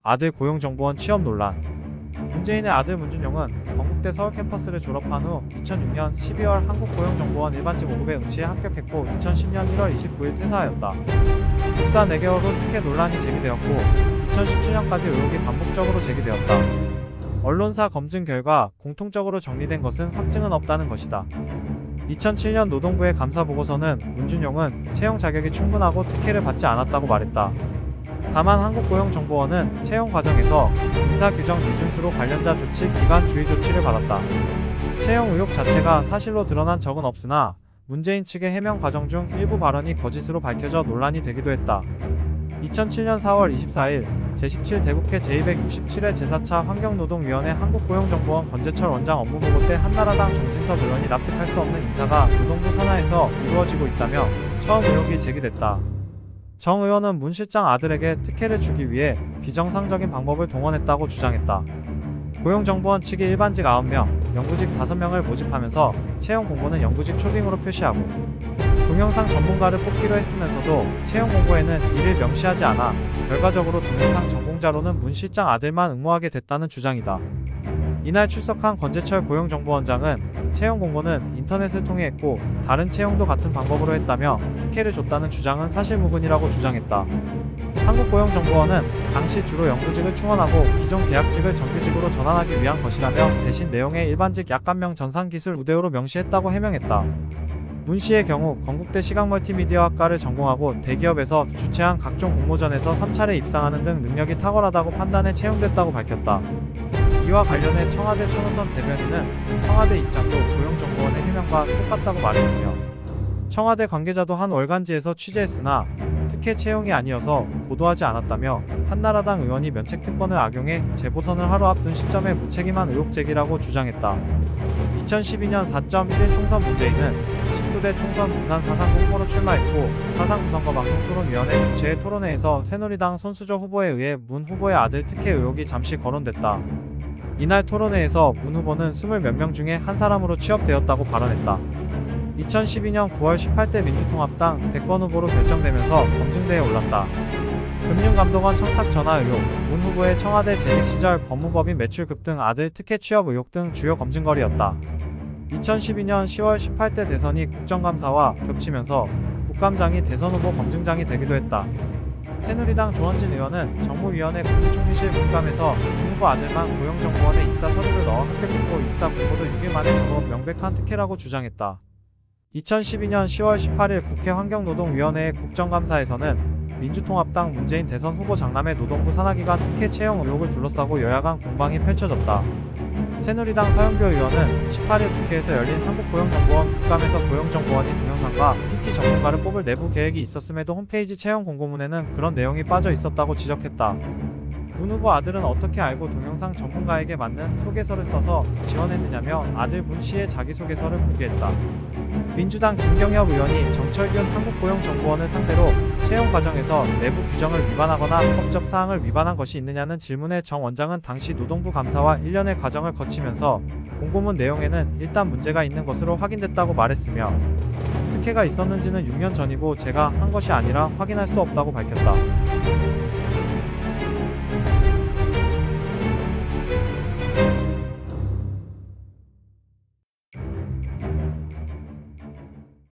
아들 고용정보원 취업 논란. 문재인의 아들 문준용은 건국대 서울 캠퍼스를 졸업한 후 2006년 12월 한국고용정보원 일반직 5급에 응시에 합격했고 2010년 1월 29일 퇴사하였다. 입사 4개월 후 특혜 논란이 제기되었고 2017년까지 의혹이 반복적으로 제기되었다. 언론사 검증 결과 공통적으로 정리된 것은 확증은 없다는 것이다. 2007년 노동부의 감사 보고서는 문준용은 채용 자격이 충분하고 특혜를 받지 않았다고 말했다. 다만 한국고용정보원은 채용 과정에서 인사규정 위준수로 관련자 조치 기간 주의 조치를 받았다. 채용 의혹 자체가 사실로 드러난 적은 없으나 문재인 측의 해명 과정 중 일부 발언이 거짓으로 밝혀져 논란이 되기도 했다. 2007년 4월 24일 제17대국회 제267회 제4차 환경노동위원회 한국고용정보원 권재철 원장 업무보고 때 한나라당 정진석 의원이 납득할 수 없는 인사가 노동부 산하에서 이루어지고 있다며 처음 의혹이 제기됐다. 정 의원은 문 실장 아들에게 특혜를 주기 위해 비정상적인 방법을 동원했다고 주장했다. 고용정보원 측이 일반직 9명, 영구직 5명을 모집하면서 채용 공고는 영구직 초빙으로 표시하고 동영상 전문가를 뽑기로 했으면서도 채용 공고에는 이를 명시하지 않아 결과적으로 동영상 전공자로는 문 실장 아들만 응모하게 됐다는 주장이다. 이날 출석한 권재철 고용정보원장은 채용 공고는 인터넷을 통해 했고 다른 채용도 같은 방법으로 했다며 특혜를 줬다는 주장은 사실무근이라고 주장했다. 한국고용정보원은 당시 주로 영구직을 충원하고 기존 계약직을 정규직으로 전환하기 위한 것이라며 대신 내용에 일반직 약 1명 전산기술 우대호로 명시했다고 해명했다. 문 씨의 경우 건국대 시각멀티미디어학과를 전공하고 대기업에서 주최한 각종 공모전에서 3차례 입상하는 등 능력이 탁월하다고 판단해 채용됐다고 밝혔다. 이와 관련해 청와대 천호선 대변인은 청와대 입장도 고용정보원의 해명과 똑같다고 말했으며 청와대 관계자도 한 월간지에서 취재했으나 특혜 채용이 아니어서 보도하지 않았다며 한나라당 의원이 면책특권을 악용해 재보선을 하루 앞둔 시점에 무책임한 의혹 제기라고 주장했다. 2012년 4.11 총선 문재인은 19대 총선 부산 사상 후보로 출마했고 사상구선거 방송토론위원회 주최의 토론회에서 새누리당 손수조 후보에 의해 문 후보의 아들 특혜 의혹이 잠시 거론됐다. 이날 토론회에서 문 후보는 20몇 명 중에 한 사람으로 취업되었다고 발언했다. 2012년 9월 18대 민주통합당 대권 후보로 결정되면서 검증대에 올랐다. 금융감독원 청탁 전화 의혹, 문 후보의 청와대 재직 시절 법무법인 매출 급등 아들 특혜 취업 의혹 등 주요 검증거리였다. 2012년 10월 18대 대선이 국정감사와 겹치면서 국감장이 대선 후보 검증장이 되기도 했다. 새누리당 조원진 의원은 정무위원회 국무총리실 국감에서 문 후보 아들만 고용정보원에 입사 서류를 넣어 합격했고 입사 공고도 6일 만에 적어 명백한 특혜라고 주장했다. 2012년 10월 18일 국회 환경노동위원회의 국정감사에서는 민주통합당 문재인 대선 후보 장남의 노동부 산하기관 특혜 채용 의혹을 둘러싸고 여야 간 공방이 펼쳐졌다. 새누리당 서영교 의원은 18일 국회에서 열린 한국고용정보원 국감에서 고용정보원이 동영상과 PT 전문가를 뽑을 내부 계획이 있었음에도 홈페이지 채용 공고문에는 그런 내용이 빠져 있었다고 지적했다. 문 후보 아들은 어떻게 알고 동영상 전문가에게 맞는 소개서를 써서 지원했느냐며 아들 문 씨의 자기소개서를 공개했다. 민주당 김경엽 의원이 정철균 한국고용정보원을 상대로 채용 과정에서 내부 규정을 위반하거나 법적 사항을 위반한 것이 있느냐는 질문에 정 원장은 당시 노동부 감사와 1년의 과정을 거치면서 공고문 내용에는 일단 문제가 있는 것으로 확인됐다고 말했으며 특혜가 있었는지는 6년 전이고 제가 한 것이 아니라 확인할 수 없다고 밝혔다.